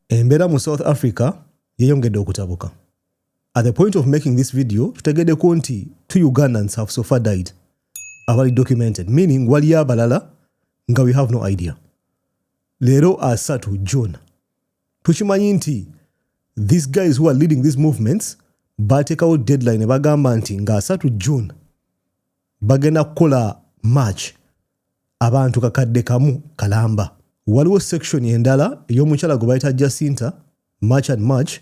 Embeera mu South Africa yeyongedde okutabuka. At the point of making this video, tutegeddeko nti 2 Ugandans have so far died. Abali documented, meaning waliyo abalala nga we have no idea. Leero asatu June. Tukimanyi nti these guys who are leading these movements bateekawo deadline bagamba nti nga asatu June bagenda kukola march abantu kakadde kamu kalamba. Waliwo section endala ey'omukyala gwe bayita Jacinta, March and March,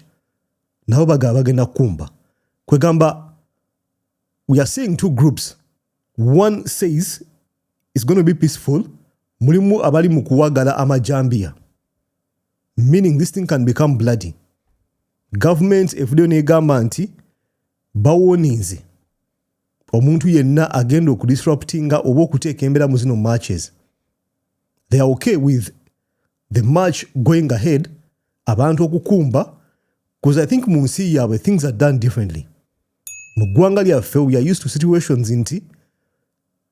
nabo bagenda kumba. Kwegamba, we are seeing two groups. One says it's going to be peaceful, mulimu abali mu kuwagala amajambia, meaning this thing can become bloody. Government efudeyo negamba nti bawoninze omuntu yenna agenda okudisruptinga oba okuteeka embeera mu zino marches. They are okay with the march going ahead, abantu okukumba, because I think mu nsi yaabwe things are done differently. Mu ggwanga lyaffe we are used to situations nti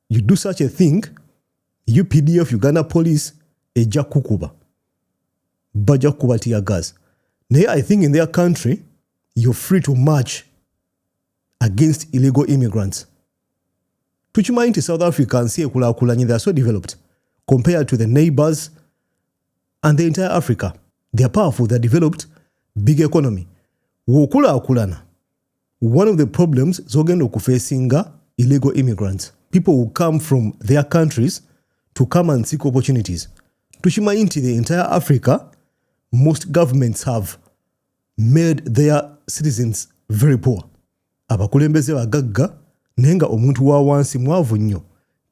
you do such a thing, UPDF, Uganda police, ejja kukuba. Bajja kukuba tear gas. Naye I think in their country, you're free to march against illegal immigrants. Tukimanyi nti South Africa nsi ekulaakulanye, they are so developed compared to the neighbors and the entire Africa. They are powerful, they are developed, big economy. Wokulaakulana, one of the problems zogenda okufacinga illegal immigrants. People who come from their countries to come and seek opportunities. Tukimanyi nti the entire Africa, most governments have made their citizens very poor. Abakulembeze bagagga nenga omuntu wa wansi mwavu nnyo.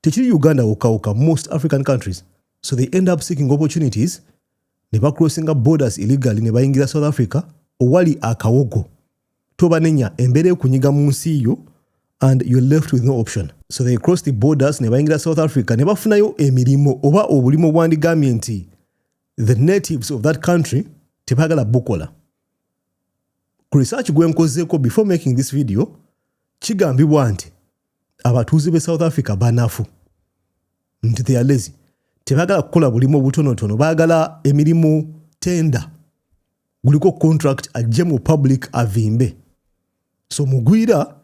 Tekiri Uganda wokawuka, most African countries. So they end up seeking opportunities, ne bacrossing borders illegally ne bayingira South Africa, owali akawogo. Tobanenya embeera ekunyiga mu nsi yo, and you're left with no option. So they cross the borders ne bayingira South Africa ne bafunayo emirimu oba obulimo bwandigambye nti the natives of that country tebagala bukola. Ku research gwe nkozeeko before making this video, kigambibwa nti abatuuze be South Africa banafu. Nti they are lazy. Tebagala kukola bulimo butonotono, bagala emirimu tenda. Guliko contract ajje mu public avimbe. So mugwira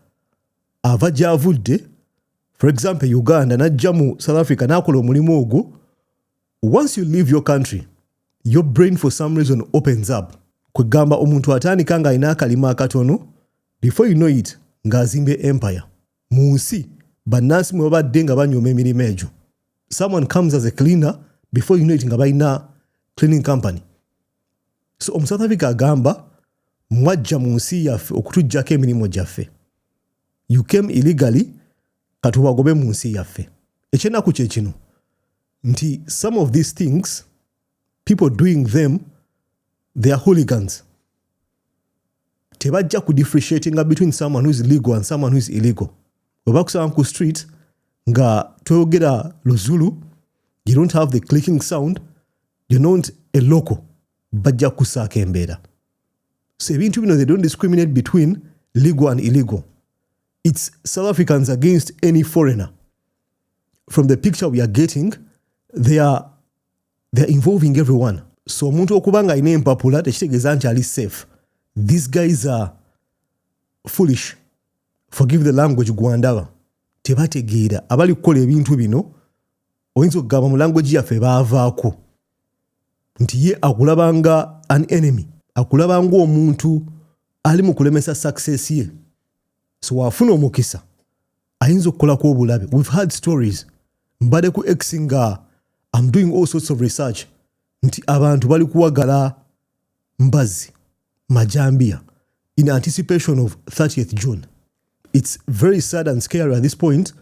ava gyavudde, for example Uganda najja mu South Africa nakola omulimu ogwo. Once you leave your country, your brain for some reason opens up. Kwegamba omuntu atandika nga alina akalima akatono, before you know it ng'azimbe empire. Mu nsi bannansi mwe babadde nga banyooma emirimu egyo. Someone comes as a cleaner, before you know it nga balina cleaning company. So omu South Africa agamba mwajja mu nsi yaffe okutujjako emirimu gyaffe. You came illegally, katubagobe mu nsi yaffe. Ekyenaku kye kino nti some of these things, people doing them, they are hooligans. Tebajja ku differentiating between someone who is legal and someone who is illegal. Oba kusanga ku street nga twogera Luzulu, you don't have the clicking sound, you're not a local, bajja kusaaka embeera. So ebintu bino, they don't discriminate between legal and illegal. It's South Africans against any foreigner. From the picture we are getting, they're involving everyone. So omuntu okubanga ine empapula tekitegeeza nti ali safe. These guys are foolish. Forgive the language gwandaba. Tebategeera abali kukola ebintu bino, oyinza okugamba mu language yaffe baavaako. Nti ye akulabanga an enemy, akulabanga omuntu ali mu kulemesa success ye. So wafuna omukisa, ayinza okukolako obulabe. We've had stories. Mbadde ku X nga I'm doing all sorts of research. Nti abantu bali kuwagala mbazi, majambia, in anticipation of 30th June. It's very sad and scary at this point.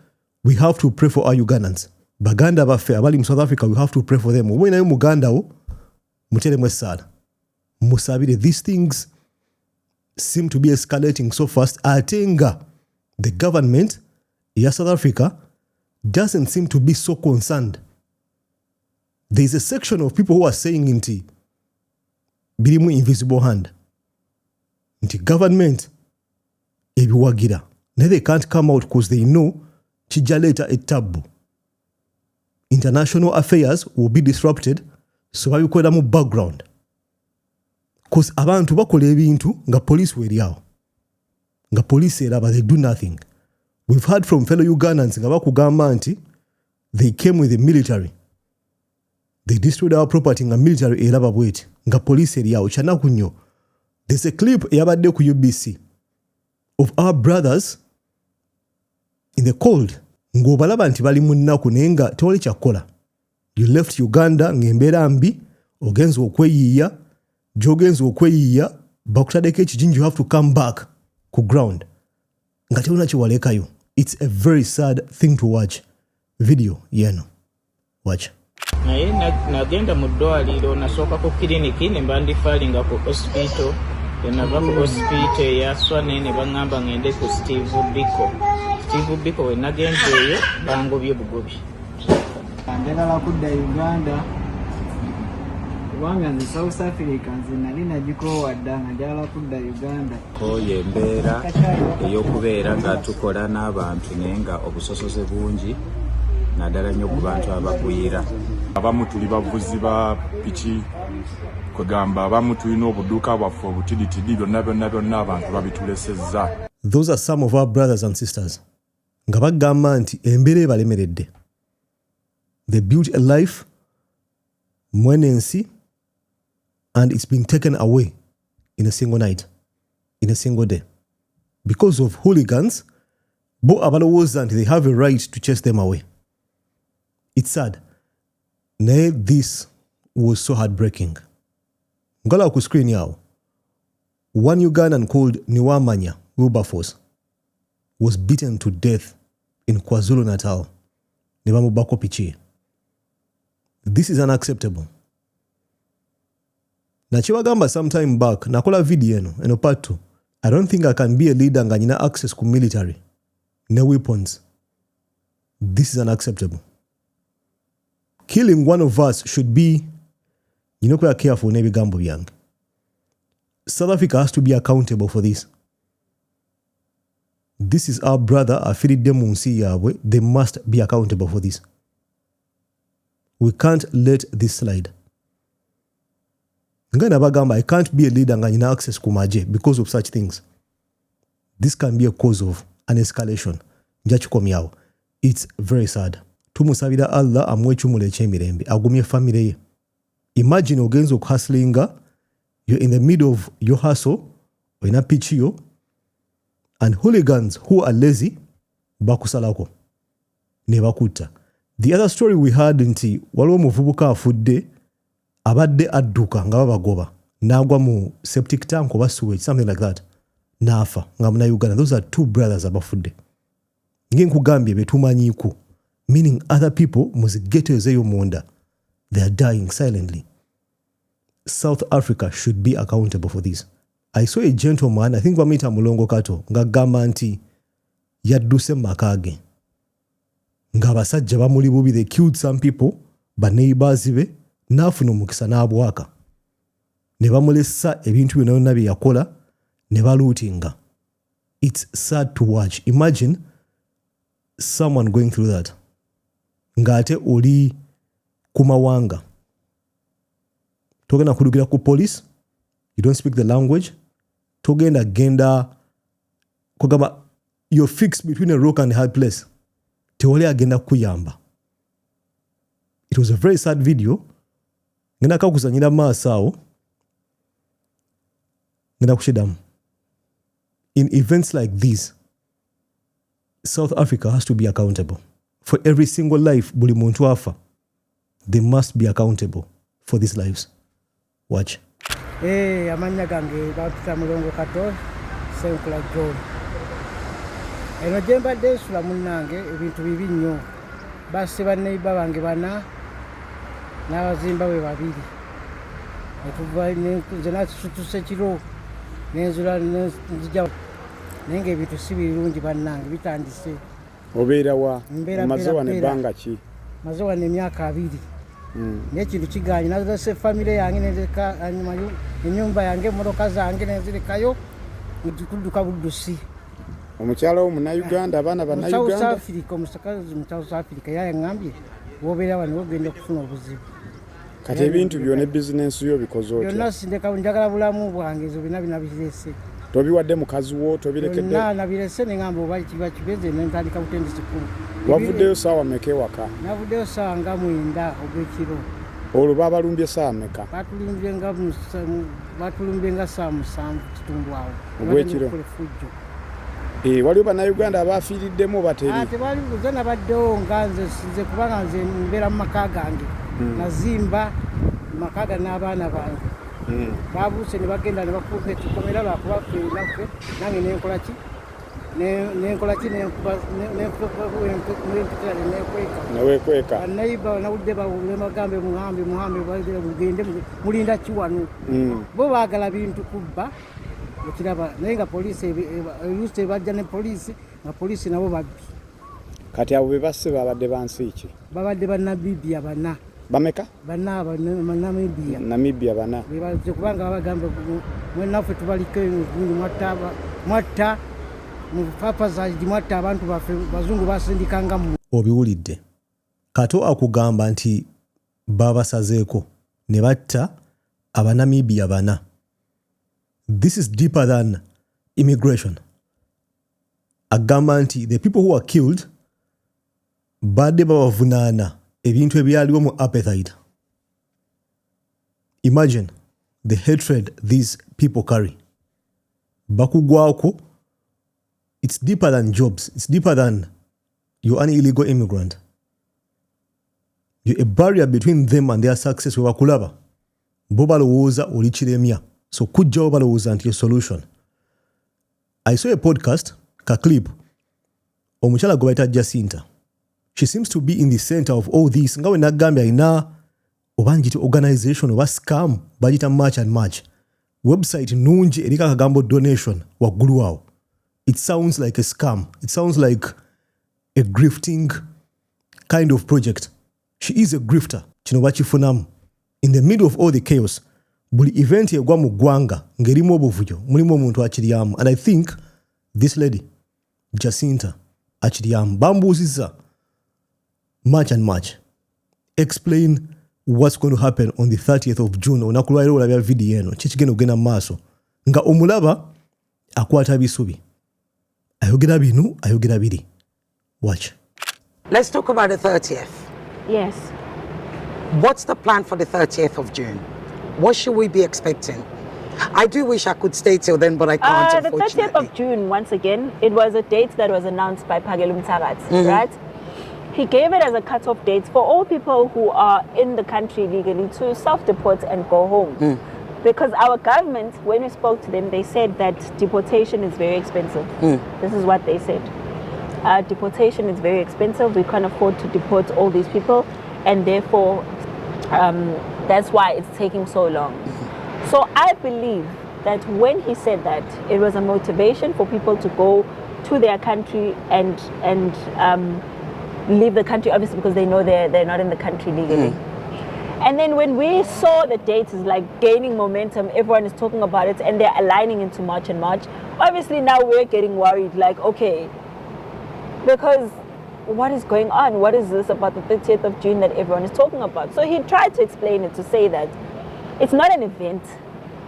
We have to pray for our Ugandans. Baganda baffe abali mu South Africa, we have to pray for them. Oba inayo Muganda wo, mutere mwesala. Musabire. These things seem to be escalating so fast. Atenga, the government ya South Africa doesn't seem to be so concerned. There is a section of people who are saying nti birimu invisible hand. Nti government ebiwagira. Now they can't come out because they know kijja leeta ettabu. International affairs will be disrupted, so babikolera mu background. Because abantu bakola ebintu nga police weriawo. Nga police eraba, they do nothing. We've heard from fellow Ugandans nga bakugamba nti they came with the military. They destroyed our property nga military eraba bweti. Nga police eryawo kyanaku nnyo. There's a clip eyabadde ku UBC of our brothers in the cold. Ng'obalaba nti bali mu nnaku naye nga tewali kyakola. You left Uganda ng'embeera mbi, ogenza okweyiiya, gy'ogenza okweyiiya, bakutaddeko ekijinji, you have to come back ku ground. Nga tewuna kyewalekayo. It's a very sad thing to watch. Video yeno. Watch. Naye nagenda mu ddwaliro nasooka ku kiriniki ne bandifalinga ku hospital. Nava ku hospital eyaswa naye ne baŋŋamba ŋŋende ku Steve Biko we nagenze eyo bangobye bugobi. Njagala kudda Uganda kubanga nze South Africa nze nali nagikoowa dda nga njagala kudda Uganda. Koye embeera ey'okubeera nga tukola n'abantu naye nga obusosoze bungi naddala nnyo ku bantu abagwira. Abamu tuli bavuzi ba piki kwegamba abamu tulina obuduuka bwaffe obutiditidi byonna abantu babitulesezza. Those are some of our brothers and sisters. Nga bagamba nti embeera ebalemeredde. They built a life mwenensi and it's been taken away in a single night, in a single day. Because of hooligans, bo abalowooza nti they have a right to chase them away. It's sad. Naye this was so heartbreaking. Ngala ku screen yawo. One Ugandan called Niwamanya Wilberforce was beaten to death in KwaZulu-Natal. Ne bamubako piki. This is unacceptable. Na chiwagamba sometime back, nakola video eno part 2. I don't think I can be a leader nga nina access ku military. No weapons. This is unacceptable. Killing one of us should be, kwa careful n'ebigambo byange. South Africa has to be accountable for this. This is our brother, afiridde mu nsi yaabwe. They must be accountable for this. We can't let this slide. Nga nabagamba, I can't be a leader nga nina access ku maje because of such things. This can be a cause of an escalation. Njakikomyawo. It's very sad. Tumusabira Allah amwe chumule eky'emirembe agumye family ye. Imagine ogenza okuhustlinga, you're in the middle of your hustle, oyina pichiyo, and hooligans who are lazy bakusalako ne bakutta. The other story we heard nti waliwo omuvubuka afudde abadde adduka nga babagoba n'agwa mu septic tank oba sewage, something like that, n'afa nga muna Uganda. Those are two brothers abafudde. Ngenkugambye betumanyiiku, meaning other people muzigeto ezeyo munda, they are dying silently. South Africa should be accountable for this. I saw a gentleman, I think bamuyita Mulongo Kato, nga gamba nti yadduse mu maka ge nga abasajja bamuli bubi, they killed some people, ba neighbors be, n'afuna omukisa n'abwaka ne bamulesa ebintu byonna bye yakola ne balootinga. It's sad to watch. Imagine someone going through that. Ngate oli kumawanga. Togenda kudukira ku police, you don't speak the language. Togenda kugamba you're fixed between a rock and a hard place. Tewali agenda kuyamba. It was a very sad video. Ngenda kakuzanyira maaso awo. Ngenda kushidamu. In events like these, South Africa has to be accountable. For every single life buli muntu afa, they must be accountable for these lives. Watch. Amanya gange bapita Mulongo Kato, Senkula John. Eno jemba desula munange ebintu bibi nnyo. Basi baneiba bange bana n'abazimba we babiri. Etuva nze natutuse kiro nenzula nzija nenge ebintu si birungi bannange bitandise. Obeera wa mazowa ne banga ki? Mazowa ne myaka 2. N'ekintu kiganye nazase family yange nezeka anyuma enyumba yange moroka zange nezirikayo ndukuduka buddusi. Omukyala wo muna Uganda, abaana bana Uganda. South Africa, omusakazi mu South Africa yangambye wobeera wano ogenda kufuna obuzibu. kati ebintu byonna bizinensi yo bikoze otya byonna sindeka njagala bulamu bwange ezo bina birese tobiwadde mukazi wo tobirekedde nabirese neŋŋamba oba kiba kibeze nentandika butendesi kulu wavuddeyo saawa meka ewaka navuddeyo saawa nga 9 ogw'ekiro olwo babalumbye saawa meka batulumbye nga saa 7 kitundu awo ogw'ekiro waliwo bannayuganda abafiiriddemu bateri tebali buze nabaddewo nga nze kubanga nze mbeera mu maka gange nazimba maka gange n'abaana bange babuuse ne bagenda ne bakuuka ekikomera lwakubaffe naffe nange nenkolaki newekweka bannayibba nawulidde bagambe muhambe mugende mulinda kiwano bo baagala bintu kubba ekiraba naye nga poliisi oluusi bajja ne poliisi nga poliisi nabo babbi kati abo be basse babadde bansi ki babadde bannamibia bana bameka namibia bana kubanga bagamba mwenaffe tubaliko mwatta mufafazaji mwatta abantu baffe bazungu basindikanga mu obiwulidde kato akugamba nti babasazeeko ne batta abanamibia bana. This is deeper than immigration. Agamba nti the people who are killed badde babavunaana ebintu ebyaliwo mu apartheid. Imagine the hatred these people carry. Bakugwako, it's deeper than jobs. It's deeper than you're an illegal immigrant. You're a barrier between them and their success. Webakulaba bo balowooza oli kiremya. So kujjawo balowooza nti solution. I saw a podcast, ka clip, omukyala gwe bayita Jacinta. She seems to be in the center of all this. Nga we nagambye alina oba ngiti organization oba scam bagita March and March. Website nungi erika akagambo donation waggulu awo. It sounds like a scam. It sounds like a grifting kind of project. She is a grifter. Kino bakifunamu. In the middle of all the chaos, buli event egwa mu ggwanga ng'erimu obuvuyo mulimu omuntu akiryamu. And I think this lady, Jacinta, akiryamu. Bambuuzizza March and March. Explain what's going to happen on the 30th of June. Olunaku lwaliro olabya video eno kikigenda okugenda mu maaso nga omulaba akwata bisubi. Ayogera bino, ayogera biri. Watch. Let's talk about the 30th. Yes. What's the plan for the 30th of June? What should we be expecting? I do wish I could stay till then, but I can't, The 30th of June, once again, it was a date that was announced by Phakelo Mtshakazi, right? He gave it as a cut-off date for all people who are in the country legally to self-deport and go home. Because our government, when we spoke to them, they said that deportation is very expensive. This is what they said. Deportation is very expensive. We can't afford to deport all these people, and therefore that's why it's taking so long. So I believe that when he said that, it was a motivation for people to go to their country and leave the country, obviously because they know they're not in the country legally. And then when we saw the dates is like gaining momentum, everyone is talking about it and they're aligning into March and March. Obviously now we're getting worried, like, okay, because what is going on? What is this about the 30th of June that everyone is talking about? So he tried to explain it, to say that it's not an event.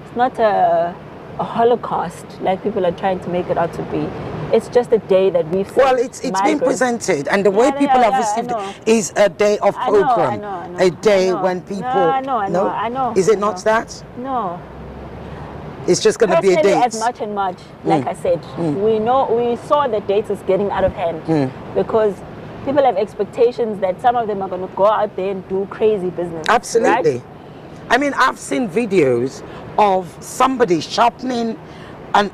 It's not a Holocaust like people are trying to make it out to be. It's just a day that we've seen. Well, it's been presented, and the way people have received it is a day of program. A day when people... I know. Is it not that? No. It's just going to be a date. As much and much, like I said. We saw the dates is getting out of hand because people have expectations that some of them are going to go out there and do crazy business. Absolutely. Right? I mean, I've seen videos of somebody sharpening an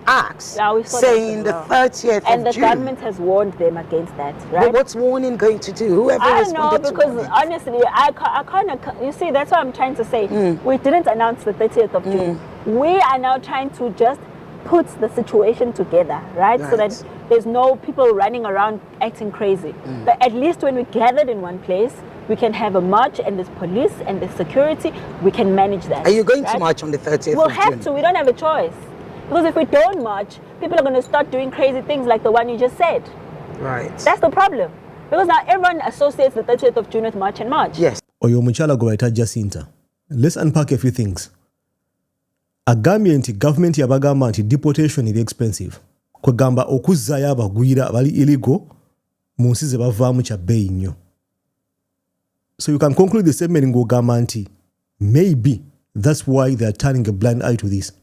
axe, saying the 30th of June. And the government has warned them against that, right? But what's warning going to do? Whoever I don't responded know, because honestly, I kind of, you see, that's what I'm trying to say. We didn't announce the 30th of June. We are now trying to just put the situation together, right? So that there's no people running around acting crazy. But at least when we gathered in one place, we can have a march and there's police and there's security. We can manage that. Are you going to march on the 30th of June? We'll have to. We don't have a choice. Because if we don't march, people are going to start doing crazy things like the one you just said. Right. That's the problem. Because now everyone associates the 30th of June with March and March. Yes. oyo omukyala gwe bayita Jacinta. Let's unpack a few things. Agambye nti government yabagamba nti deportation is expensive. Kwegamba okuzzaayo abagwira bali illegal mu nsi ze bavaamu kya bbeeyi nnyo. So you can conclude the statement ng'ogamba nti maybe that's why they are turning a blind eye to this.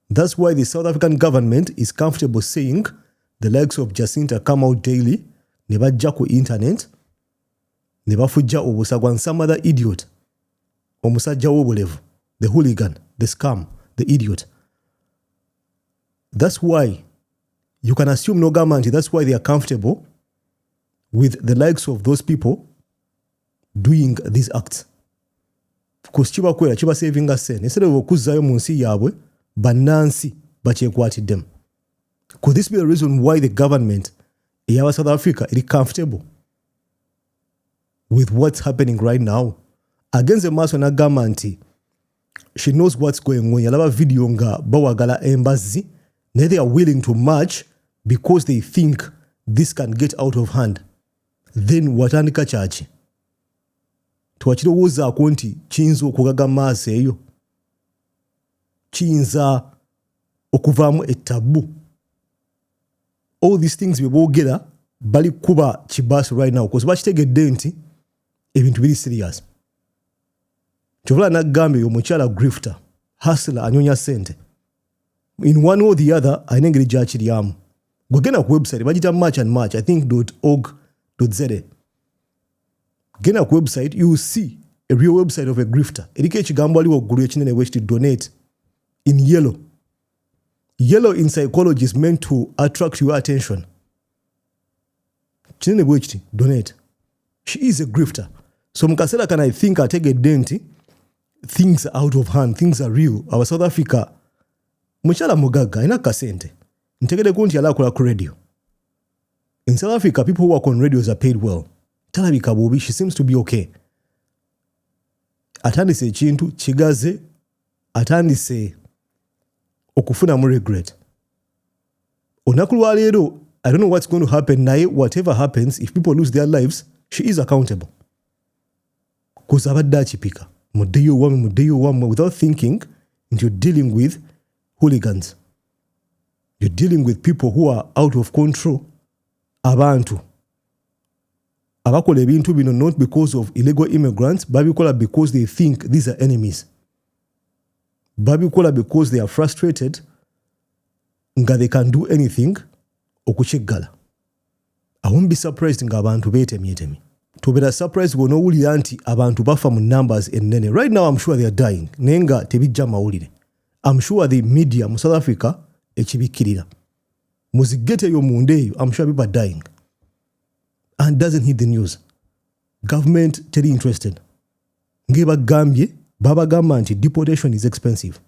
That's why the South African government is comfortable saying the likes of Jacinta come out daily, ne bajja ku internet, ne bafujja obusagwa and some other idiot, omusajja w'obulevu, the hooligan, the scam, the idiot. That's why you can assume no government, that's why they are comfortable with the likes of those people doing these acts. Because chiba saving us sen. Instead of okuzzaayo mu nsi yaabwe, bannansi bakyekwatiddemu. Could this be the reason why the government in South Africa is comfortable with what's happening right now? Against the mass on a government, she knows what's going on. Yalaba video nga bawagala embassy. Now they are willing to march because they think this can get out of hand. Then watandika charge. Twakirowoozaako nti kiyinza okugaga maaso eyo. Kiyinza okuvaamu ettabu. All these things we boogera bali kuba kibaasi right now because bakitegedde nti ebintu biri serious. Kyovula nagambye omukyala grifter, hustler anyonya sente. In one or the other, ayina engeri gy'akiryamu. Gwegenda ku website bagita match and match, I think .org.za. Genda ku website, you will see a real website of a grifter. Eriko ekigambo waliwo waggulu ekinene which donate in yellow. Yellow in psychology is meant to attract your attention. Kinene bwe kiti, donate. She is a grifter. So mukasera can I think ategedde nti things are out of hand, things are real. Our South Africa, mukyala mugagga alina kasente. Ntegedeko nti alakola ku radio. In South Africa, people who work on radios are paid well. Talabika bubi, she seems to be okay. Atandise ekintu kigaze, atandise okufuna mu regret. Olunaku lwa leero, I don't know what's going to happen naye. Whatever happens, if people lose their lives, she is accountable. Because abadde akipika. Muddeyo wamwe without thinking, and you're dealing with hooligans. You're dealing with people who are out of control. Abantu. Abakola ebintu bino not because of illegal immigrants, babikola because they think these are enemies. Babikola because they are frustrated nga they can do anything okukiggala. I won't be surprised nga abantu beetemyetemi. Tubera surprised bw'onoowulira nti abantu bafa mu numbers ennene. Right now I'm sure they are dying. Naye nga tebijja mawulire. I'm sure the media mu South Africa ekibikkirira. Muzigete eyo munda eyo, I'm sure people are dying. And doesn't hit the news. Government teri interested. Ngebagambye babagamba nti deportation is expensive.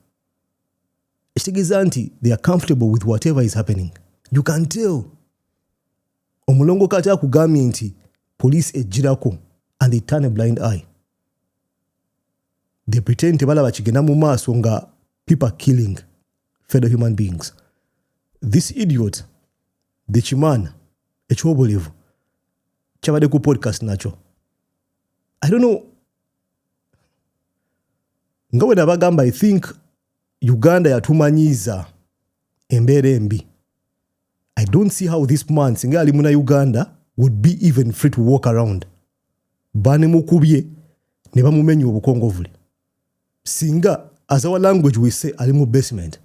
Ekitegeeza nti they are comfortable with whatever is happening. You can tell. Omulongo kati akugambye nti police ejjirako and they turn a blind eye. They pretend tebalaba kigenda mu maaso nga people are killing fellow human beings. This idiot, the chiman, ekyobulevu, kyabadde ku podcast nakyo. I don't know. Nga bwe nabagamba, I think Uganda yatumanyiiza embeera embi. I don't see how this man, singa ali muna Uganda, would be even free to walk around. Banemukubye ne bamumenya obukongovule. Singa, as our language we say, ali mu basement.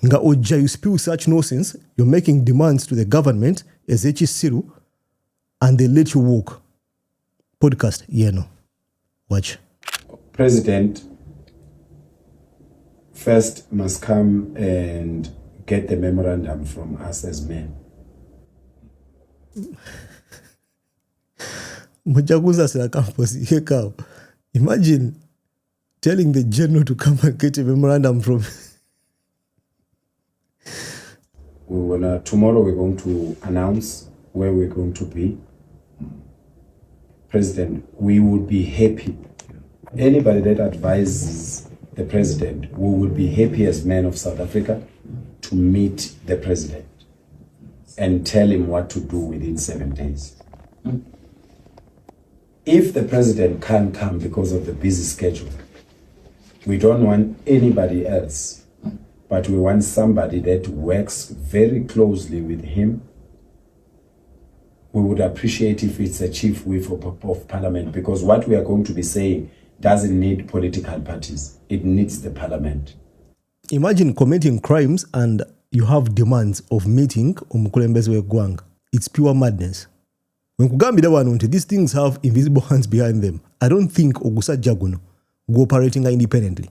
Nga ojja, you spew such nonsense, you're making demands to the government as Siru, and they let you walk. Podcast, yeno. Watch. President first must come and get the memorandum from us as men. Mujaguza sila campus yekao. Imagine telling the general to come and get a memorandum from. Tomorrow we're going to announce where we're going to be. President, we would be happy. Anybody that advises the president, we would be happy as men of South Africa to meet the president and tell him what to do within 7 days. If the president can't come because of the busy schedule, we don't want anybody else, but we want somebody that works very closely with him. We would appreciate if it's a chief whip of parliament, because what we are going to be saying doesn't need political parties. It needs the parliament. Imagine committing crimes and you have demands of meeting omukulembeze w'eggwanga. It's pure madness. When kugambira wano nti these things have invisible hands behind them, I don't think ogusajja guno operating independently.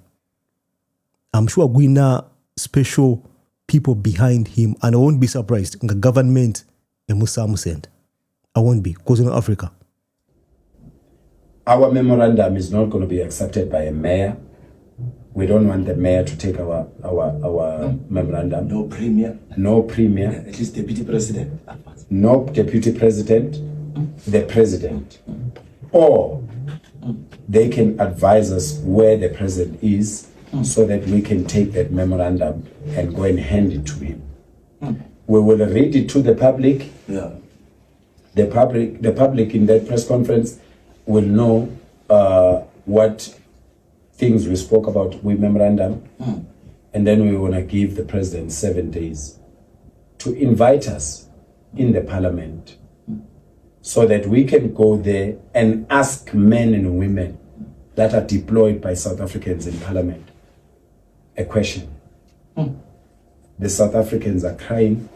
I'm sure gwina special people behind him, and I won't be surprised nga government emusamu sente. I won't be, because in Africa. Our memorandum is not going to be accepted by a mayor. We don't want the mayor to take our memorandum. No premier. No premier. At least deputy president. No deputy president. The president. Or they can advise us where the president is so that we can take that memorandum and go and hand it to him. We will read it to the public. Yeah. The public in that press conference will know what things we spoke about with memorandum, and then we want to give the president 7 days to invite us in the parliament so that we can go there and ask men and women that are deployed by South Africans in parliament a question. The South Africans are crying.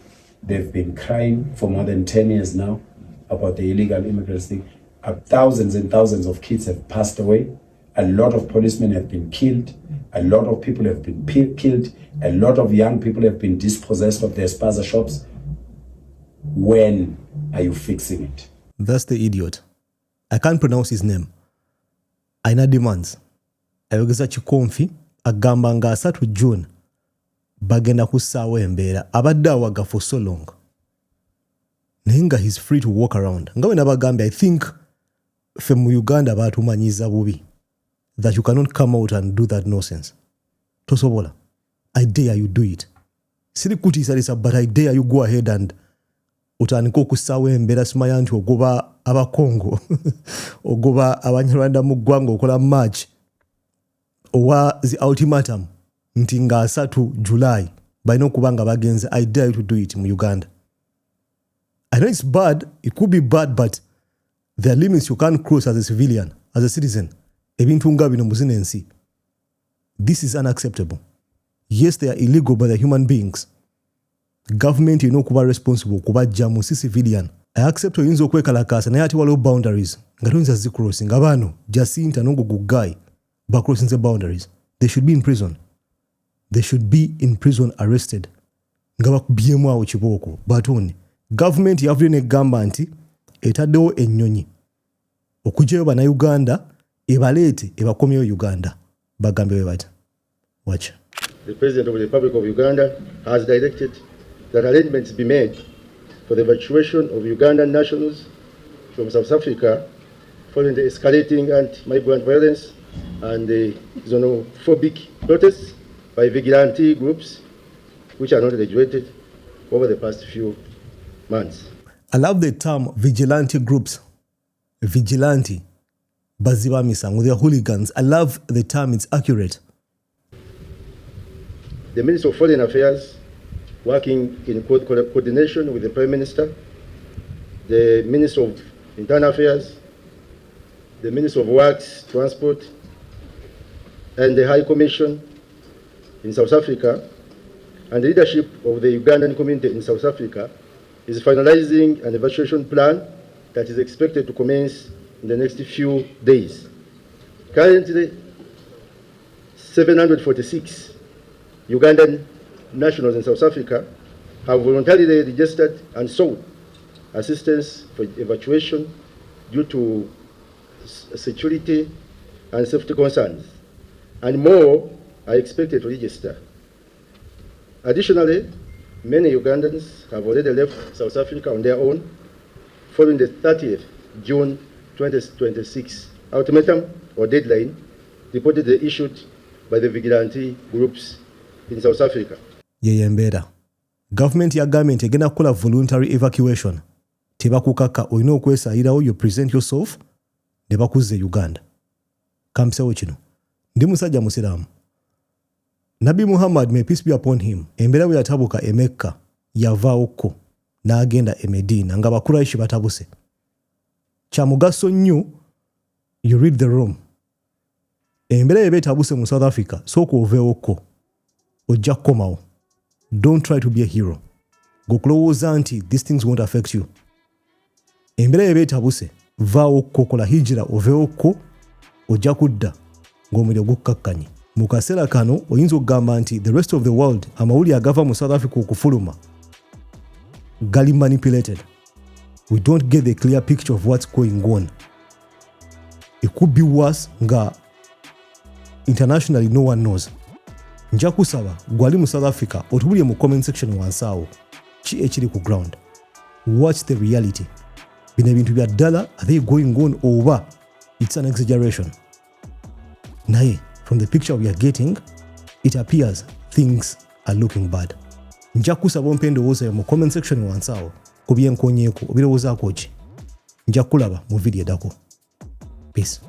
They've been crying for more than 10 years now about the illegal immigrants thing. Thousands and thousands of kids have passed away. A lot of policemen have been killed. A lot of people have been killed. A lot of young people have been dispossessed of their spaza shops. When are you fixing it? That's the idiot. I can't pronounce his name. Aina demands. Ayogeza chikomfi agamba nga 3 June bagenda kusaawa embeera abadde awaga for so long. Nenga he's free to walk around. Nga wena bagambe, I think fe mu Uganda batumanyiza bubi that you cannot come out and do that nonsense. Tosobola. I dare you do it. Siri kuti salisa, but I dare you go ahead and utandika okusaawa embeera simanya nti ogoba abakongo ogoba abanyarwanda mu ggwanga okola march owa the ultimatum nti nga 3 July balina okuba nga bagenze. I dare you to do it mu Uganda. I know it's bad, it could be bad, but there are limits you can't cross as a civilian, as a citizen. Ebintu nga bino muzina ensi. This is unacceptable. Yes, they are illegal, but they're human beings. Government you know kuba responsible kuba jamu si civilian. I accept oyinza okwekalakasa naye ati waliwo boundaries nga toyinza zicrossing. Abano Jacinta nongo gugai ba crossing the boundaries. They should be in prison. They should be in prison arrested. Nga bakubyemu awo kiboko batone. Government yavule negamba nti etaddewo ennyonyi okugyayo bannayuganda ebaleete ebakomyeyo Uganda. Bagambe bwe bati. Watch. The President of the Republic of Uganda has directed that arrangements be made for the evacuation of Ugandan nationals from South Africa following the escalating anti-migrant violence and the xenophobic protests by vigilante groups which are not regulated over the past few months. I love the term vigilante groups. Vigilante. Baziba misango. They are hooligans. I love the term. It's accurate. The Minister of Foreign Affairs, working in coordination with the Prime Minister, the Minister of Internal Affairs, the Minister of Works, Transport, and the High Commission in South Africa, and the leadership of the Ugandan community in South Africa, is finalizing an evacuation plan that is expected to commence in the next few days. Currently, 746 Ugandan nationals in South Africa have voluntarily registered and sought assistance for evacuation due to security and safety concerns, and more are expected to register. Additionally, many Ugandans have already left South Africa on their own following the 30th June 2026 ultimatum or deadline reportedly issued by the vigilante groups in South Africa. Yeyembera. Government yagambye nti egenda kukola voluntary evacuation. Tebakukaka olina okwesayirawo you present yourself ne bakuze Uganda. Kamsewo kino. Ndi musajja musiramu. Nabi Muhammad, may peace be upon him, embeera bwe yatabuka e Mecca yavaawoko n'agenda e Medina nga bakuraishi batabuse. Kya mugaso nnyo, you read the room. Embeera eba etabuse mu South Africa, sooka oveewoko. Ojja kukomawo. Don't try to be a hero. Gokulowooza nti these things won't affect you. Embeera eba etabuse, vaawoko, kola hijira oveewoko, ojja kudda ng'omuliro gukkakkanye. Mu kaseera kano oyinza okugamba nti the rest of the world amawulire agava mu South Africa okufuluma gali manipulated. We don't get the clear picture of what's going on. It could be worse nga internationally no one knows. Nja kusaba gwali mu South Africa otubulye mu comment section wansaawo ki ekiri ku ground. Watch the reality. Bino ebintu bya ddala, are they going on oba it's an exaggeration? Naye from the picture we are getting, it appears things are looking bad. Nja kusaba ompe endowooza mu comment section wansaawo ku byenkonyeeko obirowoozaako ki. Nja kulaba mu video eddako. Peace.